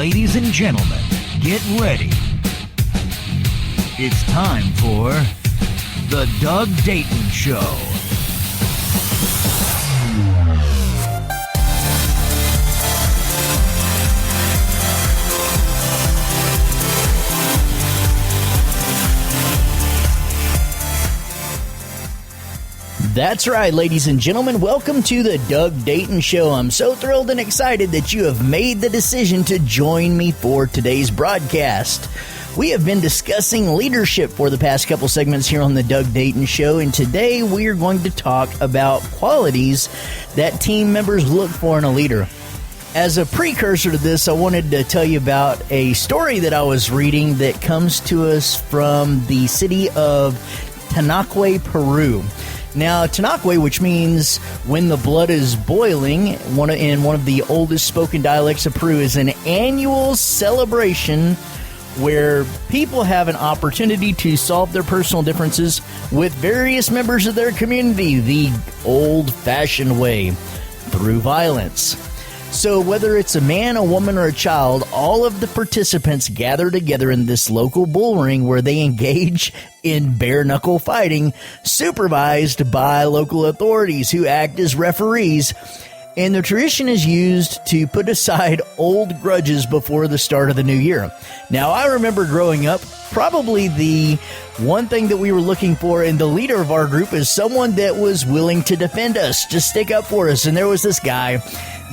Ladies and gentlemen, get ready. It's time for The Doug Dayton Show. That's right, ladies and gentlemen. Welcome to the Doug Dayton Show. I'm so thrilled and excited that you have made the decision to join me for today's broadcast. We have been discussing leadership for the past couple segments here on the Doug Dayton Show, and today we are going to talk about qualities that team members look for in a leader. As a precursor to this, I wanted to tell you about a story that I was reading that comes to us from the city of Tanaqui, Peru. Now, Tanaqui, which means when the blood is boiling, in one of the oldest spoken dialects of Peru, is an annual celebration where people have an opportunity to solve their personal differences with various members of their community the old-fashioned way, through violence. So whether it's a man, a woman, or a child, all of the participants gather together in this local bull ring where they engage in bare-knuckle fighting, supervised by local authorities who act as referees. And the tradition is used to put aside old grudges before the start of the new year. Now, I remember growing up, probably the one thing that we were looking for in the leader of our group is someone that was willing to defend us, to stick up for us. And there was this guy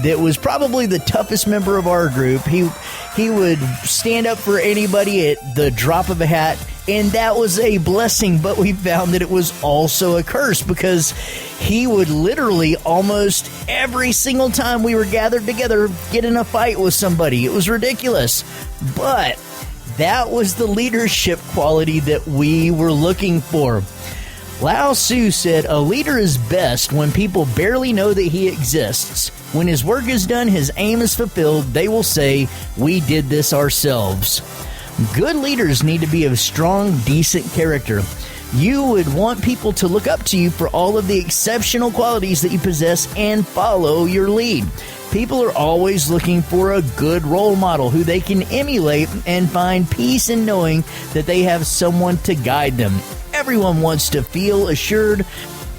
that was probably the toughest member of our group. He would stand up for anybody at the drop of a hat, and that was a blessing, but we found that it was also a curse because he would literally almost every single time we were gathered together get in a fight with somebody. It was ridiculous, but that was the leadership quality that we were looking for. Lao Tzu said, "A leader is best when people barely know that he exists. When his work is done, his aim is fulfilled, they will say, 'We did this ourselves.'" Good leaders need to be of strong, decent character. You would want people to look up to you for all of the exceptional qualities that you possess and follow your lead. People are always looking for a good role model who they can emulate and find peace in knowing that they have someone to guide them. Everyone wants to feel assured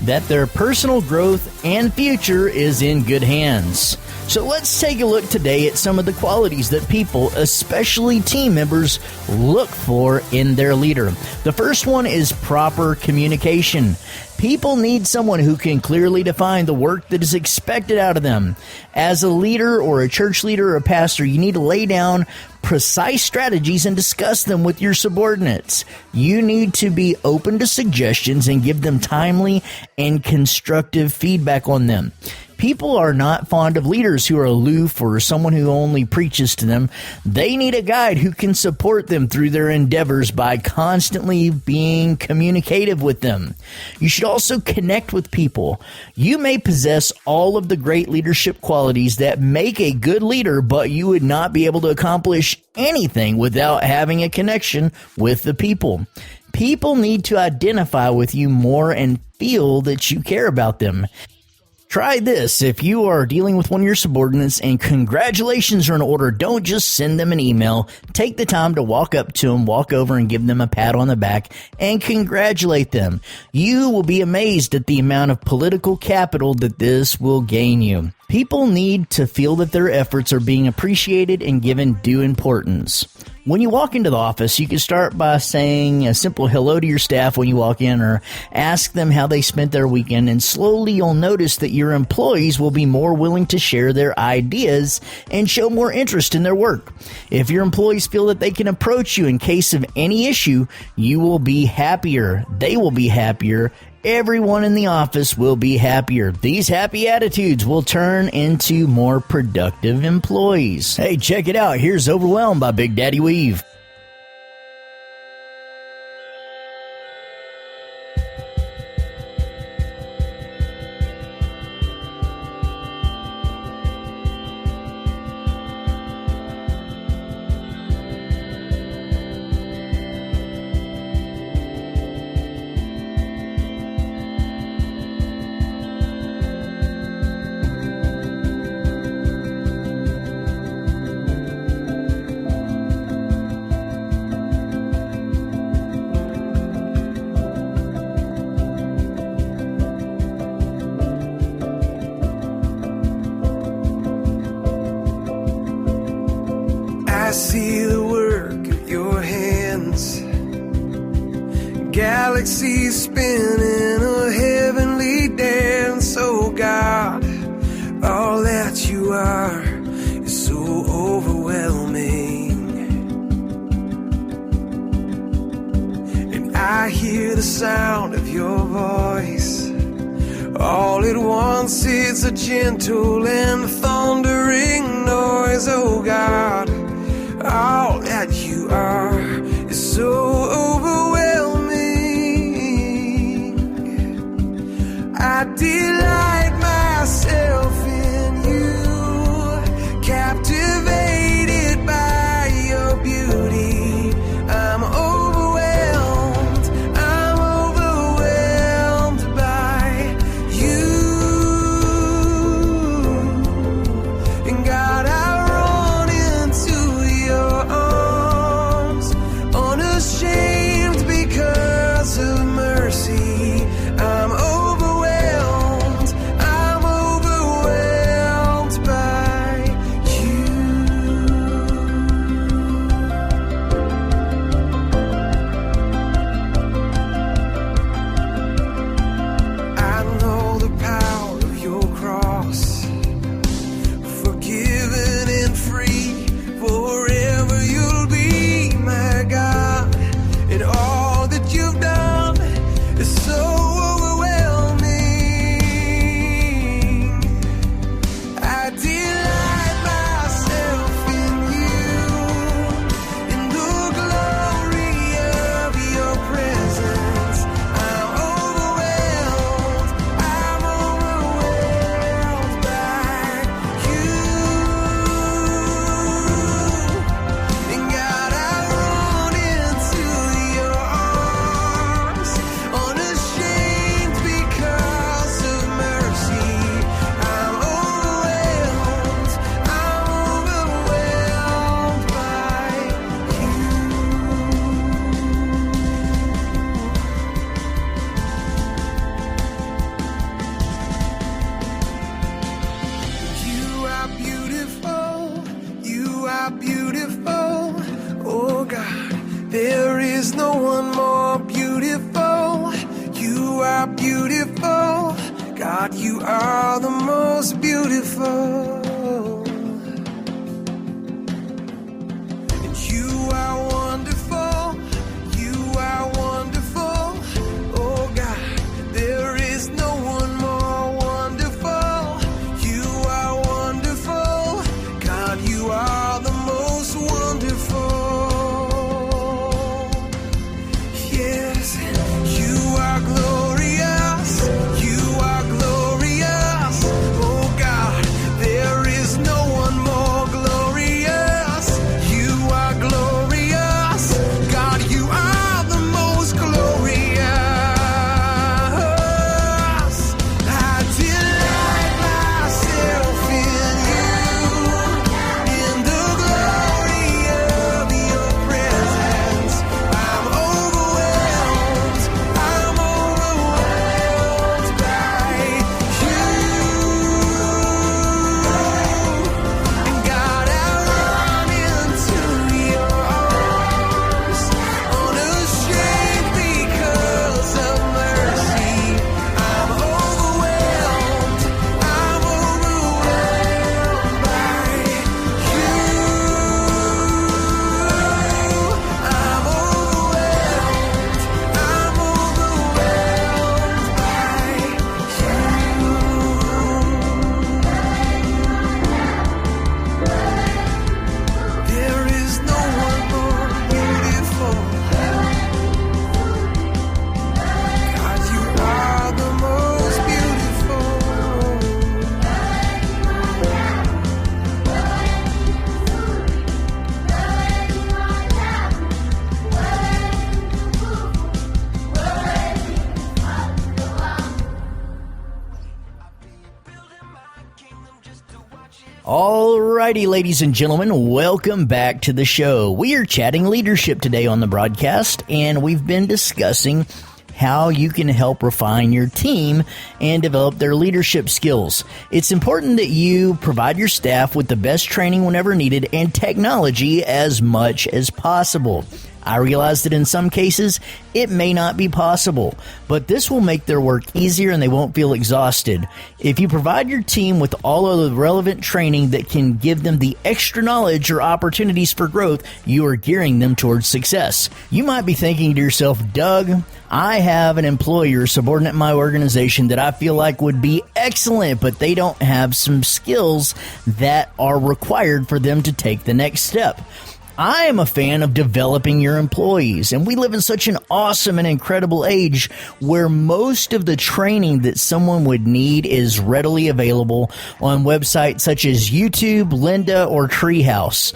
that their personal growth and future is in good hands. So let's take a look today at some of the qualities that people, especially team members, look for in their leader. The first one is proper communication. People need someone who can clearly define the work that is expected out of them. As a leader or a church leader or a pastor, you need to lay down precise strategies and discuss them with your subordinates. You need to be open to suggestions and give them timely and constructive feedback on them. People are not fond of leaders who are aloof or someone who only preaches to them. They need a guide who can support them through their endeavors by constantly being communicative with them. You should also connect with people. You may possess all of the great leadership qualities that make a good leader, but you would not be able to accomplish anything without having a connection with the people. People need to identify with you more and feel that you care about them. Try this. If you are dealing with one of your subordinates and congratulations are in order, don't just send them an email. Take the time to walk up to them, walk over and give them a pat on the back and congratulate them. You will be amazed at the amount of political capital that this will gain you. People need to feel that their efforts are being appreciated and given due importance. When you walk into the office, you can start by saying a simple hello to your staff when you walk in or ask them how they spent their weekend, and slowly you'll notice that your employees will be more willing to share their ideas and show more interest in their work. If your employees feel that they can approach you in case of any issue, you will be happier. They will be happier. Everyone in the office will be happier. These happy attitudes will turn into more productive employees. Hey, check it out. Here's Overwhelmed by Big Daddy Weave. hands. Galaxies spinning a heavenly dance. Oh God, all that you are is so overwhelming. And I hear the sound of your voice. All at once it's a gentle and thundering noise. Oh God, all that you are is so overwhelming. I delight myself in you, captivated by your beauty. I'm overwhelmed by you. And God, I run into your arms, unashamed because of mercy. I'm overwhelmed by you. I know the power of your cross, forgiven and free, forever you'll be my God. And all that you've done is so overwhelming. I delight myself in you, in the glory of your presence. I'm overwhelmed by you. And God, I run into your arms, unashamed because of mercy. I'm overwhelmed by you. You are beautiful, you are beautiful, oh God, there is no one more beautiful. You are beautiful, God, you are the most beautiful. And you are wonderful, oh God, there is no one more wonderful. You are wonderful, God, you are the most wonderful. Yes, you are glorious, oh God, there is no one more glorious. You are glorious, God, you are the most glorious. I delight myself in you, in the glory of your presence. I'm overwhelmed by you. And God, I run into your arms, unashamed because of mercy. I'm overwhelmed by you. I'm overwhelmed by you. There is no one more beautiful. God, you are the most beautiful. Alrighty, ladies and gentlemen, welcome back to the show. We are chatting leadership today on the broadcast, and we've been discussing how you can help refine your team and develop their leadership skills. It's important that you provide your staff with the best training whenever needed and technology as much as possible. I realize that in some cases, it may not be possible, but this will make their work easier and they won't feel exhausted. If you provide your team with all of the relevant training that can give them the extra knowledge or opportunities for growth, you are gearing them towards success. You might be thinking to yourself, Doug, I have an employee or subordinate in my organization that I feel like would be excellent, but they don't have some skills that are required for them to take the next step. I am a fan of developing your employees, and we live in such an awesome and incredible age where most of the training that someone would need is readily available on websites such as YouTube, Lynda, or Treehouse.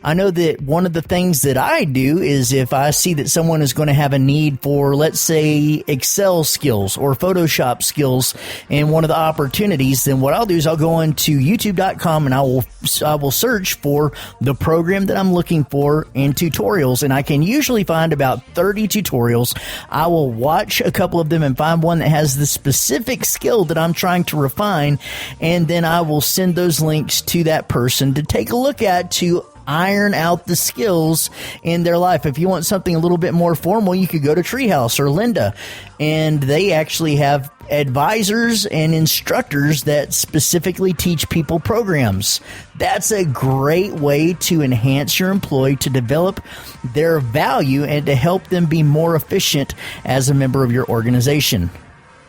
I know that one of the things that I do is if I see that someone is going to have a need for, let's say, Excel skills or Photoshop skills in one of the opportunities, then what I'll do is I'll go into youtube.com and I will search for the program that I'm looking for in tutorials, and I can usually find about 30 tutorials. I will watch a couple of them and find one that has the specific skill that I'm trying to refine, and then I will send those links to that person to take a look at to iron out the skills in their life. If you want something a little bit more formal, you could go to Treehouse or Lynda, and they actually have advisors and instructors that specifically teach people programs. That's a great way to enhance your employee, to develop their value, and to help them be more efficient as a member of your organization.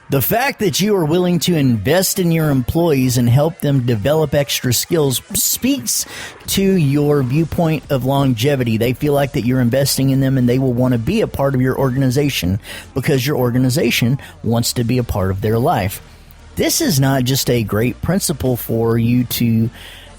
The fact that you are willing to invest in your employees and help them develop extra skills speaks to your viewpoint of longevity. They feel like that you're investing in them and they will want to be a part of your organization because your organization wants to be a part of their life. This is not just a great principle for you to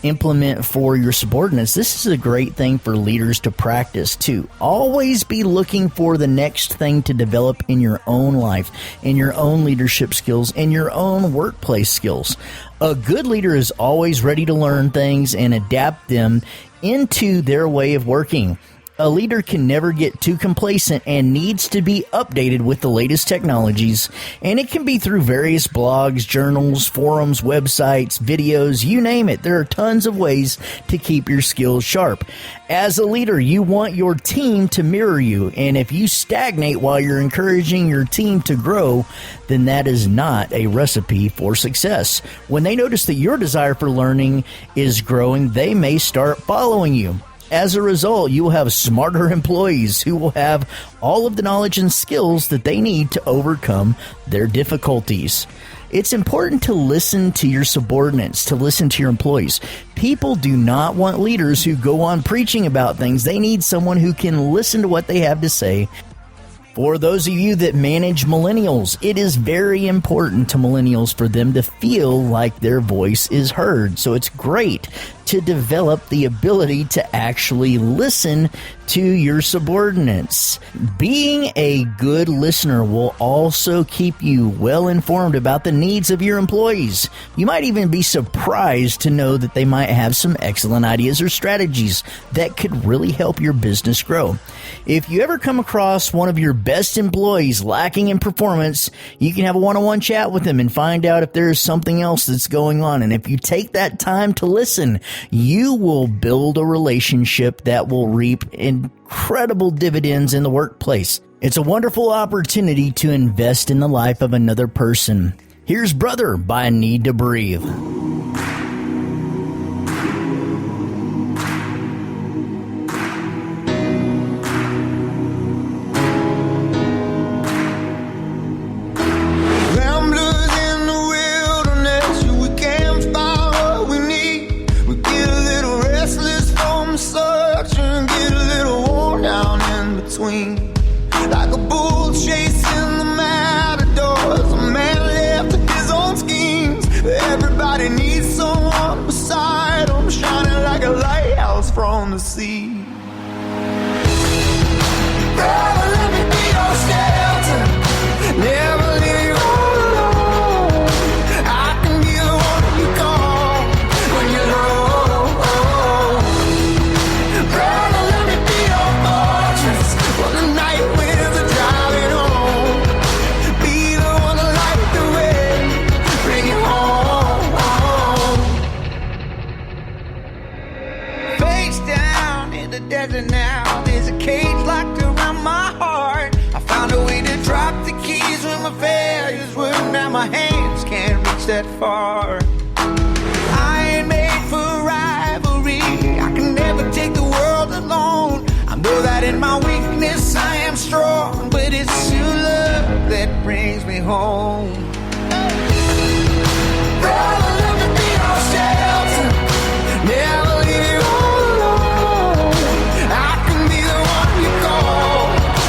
implement for your subordinates. This is a great thing for leaders to practice too. Always be looking for the next thing to develop in your own life, in your own leadership skills, in your own workplace skills. A good leader is always ready to learn things and adapt them into their way of working. A leader can never get too complacent and needs to be updated with the latest technologies, and it can be through various blogs, journals, forums, websites, videos, you name it. There are tons of ways to keep your skills sharp. As a leader, you want your team to mirror you, and if you stagnate while you're encouraging your team to grow, then that is not a recipe for success. When they notice that your desire for learning is growing, they may start following you. As a result, you will have smarter employees who will have all of the knowledge and skills that they need to overcome their difficulties. It's important to listen to your subordinates, to listen to your employees. People do not want leaders who go on preaching about things. They need someone who can listen to what they have to say. For those of you that manage millennials, it is very important to millennials for them to feel like their voice is heard. So it's great to develop the ability to actually listen to your subordinates. Being a good listener will also keep you well informed about the needs of your employees. You might even be surprised to know that they might have some excellent ideas or strategies that could really help your business grow. If you ever come across one of your best employees lacking in performance, you can have a one-on-one chat with them and find out if there is something else that's going on. And if you take that time to listen, you will build a relationship that will reap incredible dividends in the workplace. It's a wonderful opportunity to invest in the life of another person. Here's Brother by Need to Breathe. Like a bull chasing the matadors, a man left to his own schemes. Everybody needs someone beside him, shining like a lighthouse from the sea. Brother, let me be your shelter, never leave you all alone. I can be the one you call when you're low. Brother, let me be your fortress when the night winds are driving home. Be the one to light the way, bring you home. Face down in the desert now, there's a cage locked around. reach that far. I ain't made for rivalry. I can never take the world alone. I know that in my weakness I am strong, but it's your love that brings me home. Brother, let me be your shelter. Never leave you all alone. I can be the one you call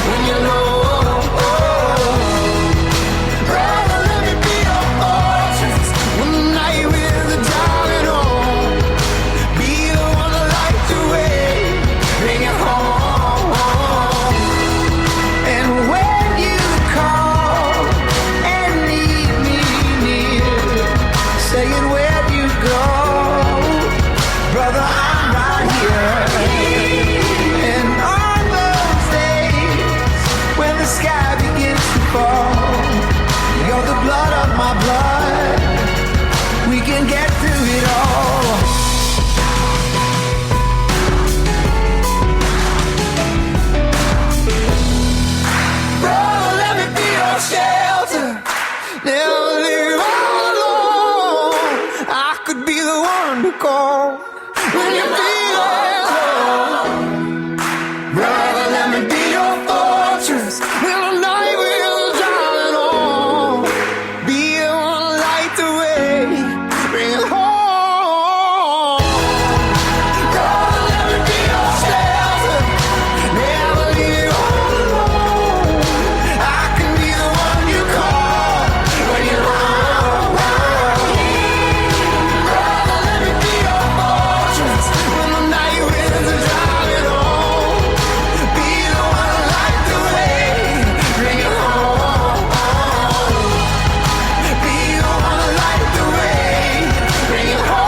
when you're low. Brother, let me be your fortress when the night with the darling on. Be the one to light the way, bring it home. And when you call and need me near, saying where'd you go, brother, I'm right here. And on those days when the sky begins to fall, you're the blood of my blood. We can get through it all. Brother, let me be your shelter. Never leave you all alone. I could be the one to call when you feel at home. Brother, let me be your fortress when the night will darling on. Be the one to light the way, bring it home. Brother, let me be your shelter. Never leave you all alone. I can be the one you call when you're wrong. Brother, let me be your fortress when the night winds are driving on. Be the one to light the way, bring it home. Be the one to light the way, bring it home.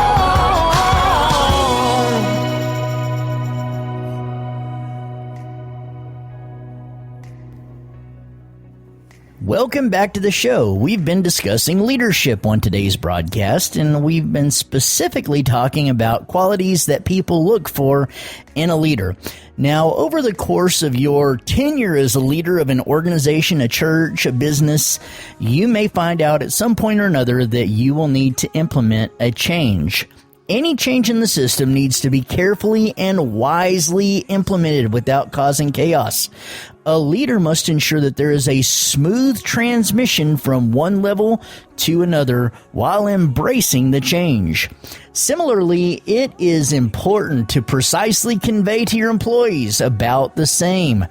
Welcome back to the show. We've been discussing leadership on today's broadcast, and we've been specifically talking about qualities that people look for in a leader. Now, over the course of your tenure as a leader of an organization, a church, a business, you may find out at some point or another that you will need to implement a change. Any change in the system needs to be carefully and wisely implemented without causing chaos. A leader must ensure that there is a smooth transmission from one level to another while embracing the change. Similarly, it is important to precisely convey to your employees about the same.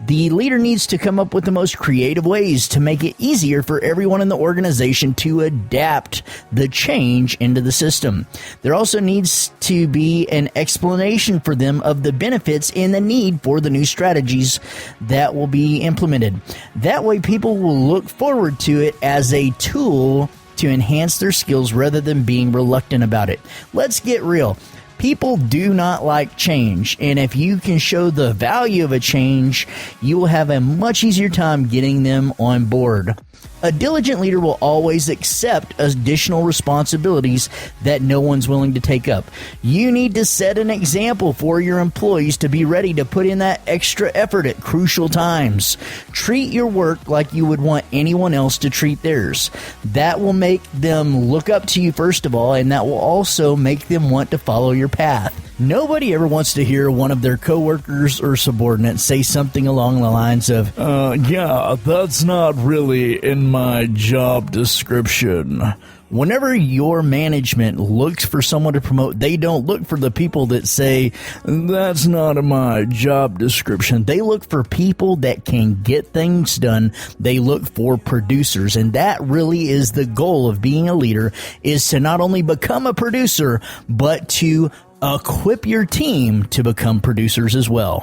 The leader needs to come up with the most creative ways to make it easier for everyone in the organization to adapt the change into the system. There also needs to be an explanation for them of the benefits and the need for the new strategies that will be implemented. That way, people will look forward to it as a tool to enhance their skills rather than being reluctant about it. Let's get real. People do not like change, and if you can show the value of a change, you will have a much easier time getting them on board. A diligent leader will always accept additional responsibilities that no one's willing to take up. You need to set an example for your employees to be ready to put in that extra effort at crucial times. Treat your work like you would want anyone else to treat theirs. That will make them look up to you first of all, and that will also make them want to follow your path. Nobody ever wants to hear one of their coworkers or subordinates say something along the lines of, yeah, that's not really in my job description. Whenever your management looks for someone to promote, they don't look for the people that say, that's not in my job description. They look for people that can get things done. They look for producers, and that really is the goal of being a leader, is to not only become a producer, but to equip your team to become producers as well.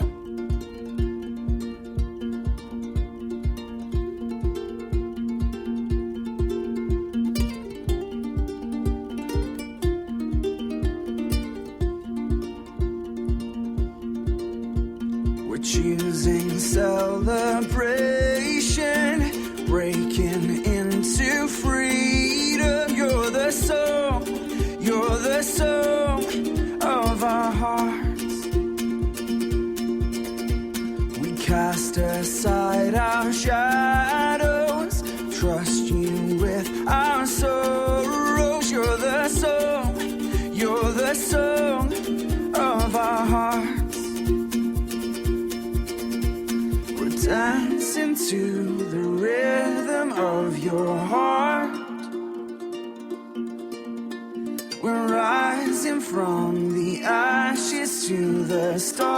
We're choosing celebration, breaking into freedom. You're the song of our hearts. We cast aside our shadows, trust you with our sorrow. dancing to the rhythm of your heart. We're rising from the ashes to the stars.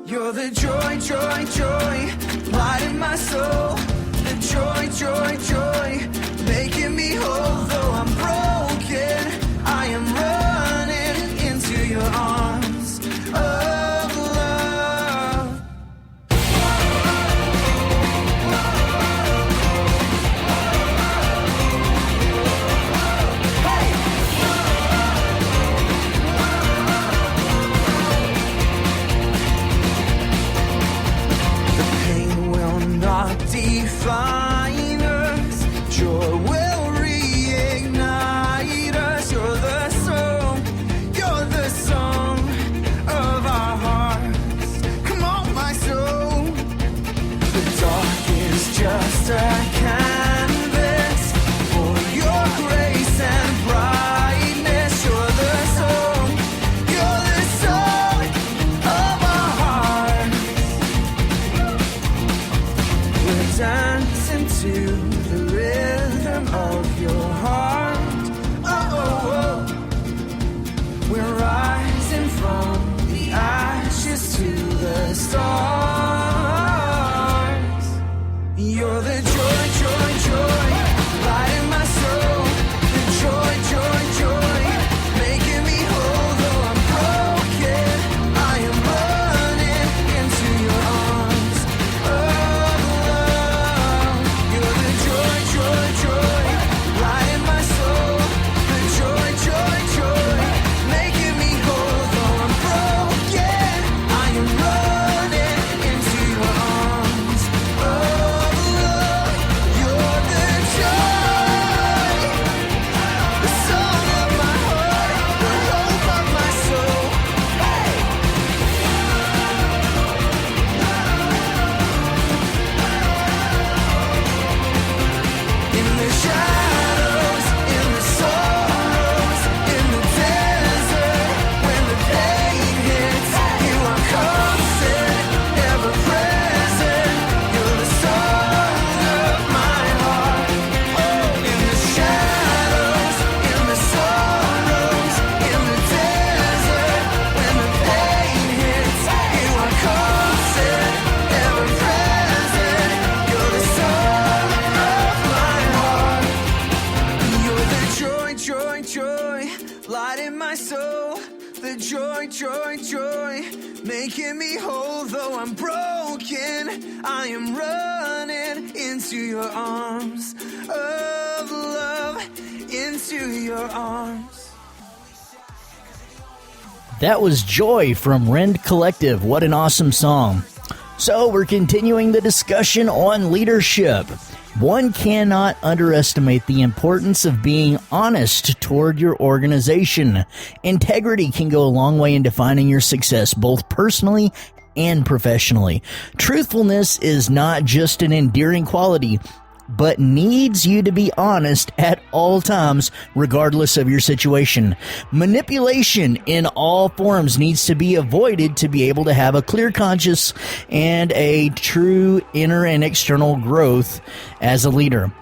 You're the joy, joy, joy, light in my soul. The joy, joy, joy, making me whole. Though I'm broken, I am running into your arms of love. The pain will not define us. Joy will reignite us. You're the song of our hearts. Come on, my soul. The dark is just a canvas for your grace and brightness. You're the song of our hearts. We're dancing to the rhythm of your heart. Oh, oh, oh. We're rising from the ashes to the stars. You're the joy, joy, joy, light in my soul. The joy, joy, joy, making me whole. Though I'm broken, I am running into your arms of love. You're the joy, joy, joy, light in my soul. The joy, joy, joy, making me whole. Though I'm broken, I am running into your arms of love. You're the joy, the song of my heart, the hope of my soul. In the shadows, in the sorrows, in the desert, when the pain hits, you are constant, ever present. You're the song of my heart. Oh, in the shadows, in the sorrows, in the desert, when the pain hits, you are constant, ever present. You're the song of my heart. You're the joy, joy, joy, light in my soul. The joy, joy, joy, making me whole. Though I'm broken, I am running into your arms of love, into your arms. That was Joy from Rend Collective. What an awesome song. So we're continuing the discussion on leadership. One cannot underestimate the importance of being honest toward your organization. Integrity can go a long way in defining your success, both personally and professionally. Truthfulness is not just an endearing quality, but needs you to be honest at all times, regardless of your situation. Manipulation in all forms needs to be avoided to be able to have a clear conscience and a true inner and external growth as a leader.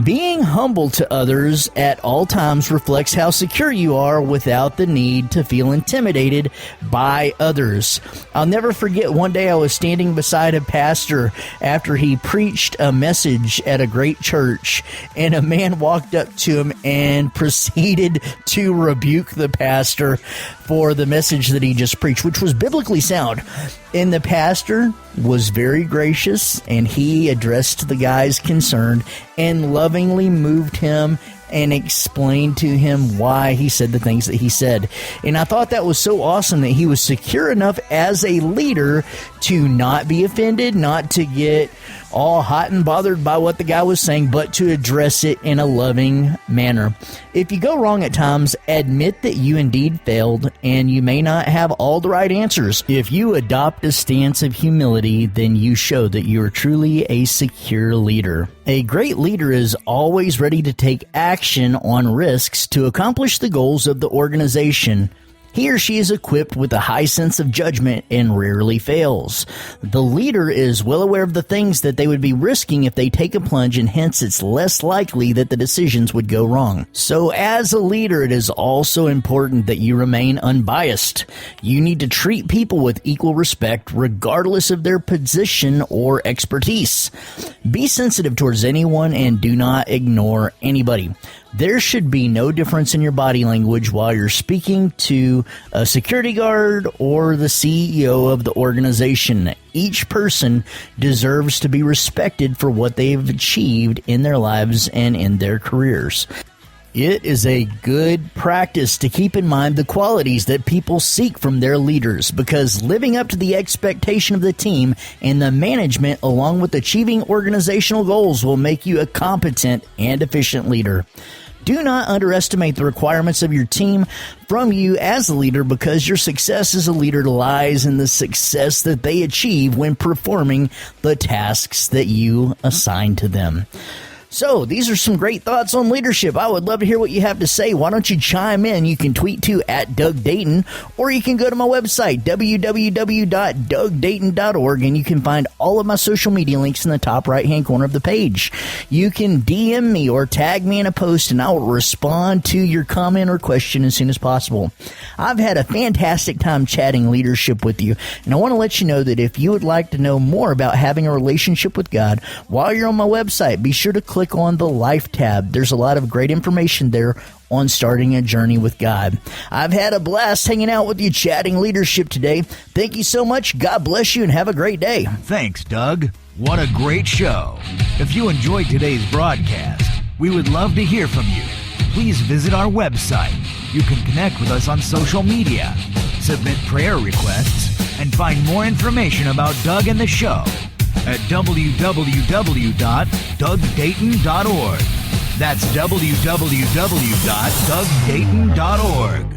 Being humble to others at all times reflects how secure you are without the need to feel intimidated by others. I'll never forget one day I was standing beside a pastor after he preached a message at a great church, and a man walked up to him and proceeded to rebuke the pastor for the message that he just preached, which was biblically sound. And the pastor was very gracious, and he addressed the guys concerned and lovingly moved him and explained to him why he said the things that he said. And I thought that was so awesome that he was secure enough as a leader to not be offended, not to get all hot and bothered by what the guy was saying, but to address it in a loving manner. If you go wrong at times, admit that you indeed failed and you may not have all the right answers. If you adopt a stance of humility, then you show that you are truly a secure leader. A great leader is always ready to take action on risks to accomplish the goals of the organization. He or she is equipped with a high sense of judgment and rarely fails. The leader is well aware of the things that they would be risking if they take a plunge, and hence it's less likely that the decisions would go wrong. So as a leader, it is also important that you remain unbiased. You need to treat people with equal respect regardless of their position or expertise. Be sensitive towards anyone and do not ignore anybody. There should be no difference in your body language while you're speaking to a security guard or the CEO of the organization. Each person deserves to be respected for what they've achieved in their lives and in their careers. It is a good practice to keep in mind the qualities that people seek from their leaders, because living up to the expectation of the team and the management along with achieving organizational goals will make you a competent and efficient leader. Do not underestimate the requirements of your team from you as a leader, because your success as a leader lies in the success that they achieve when performing the tasks that you assign to them. So, these are some great thoughts on leadership. I would love to hear what you have to say. Why don't you chime in? You can tweet to @DougDayton, or you can go to my website, www.DougDayton.org, and you can find all of my social media links in the top right-hand corner of the page. You can DM me or tag me in a post, and I will respond to your comment or question as soon as possible. I've had a fantastic time chatting leadership with you, and I want to let you know that if you would like to know more about having a relationship with God, while you're on my website, be sure to click on the Life tab. There's a lot of great information there on starting a journey with God. I've had a blast hanging out with you, chatting leadership today. Thank you so much. God bless you and have a great day. Thanks, Doug. What a great show. If you enjoyed today's broadcast, we would love to hear from you. Please visit our website. You can connect with us on social media, submit prayer requests, and find more information about Doug and the show at www.DougDayton.org. That's www.DougDayton.org.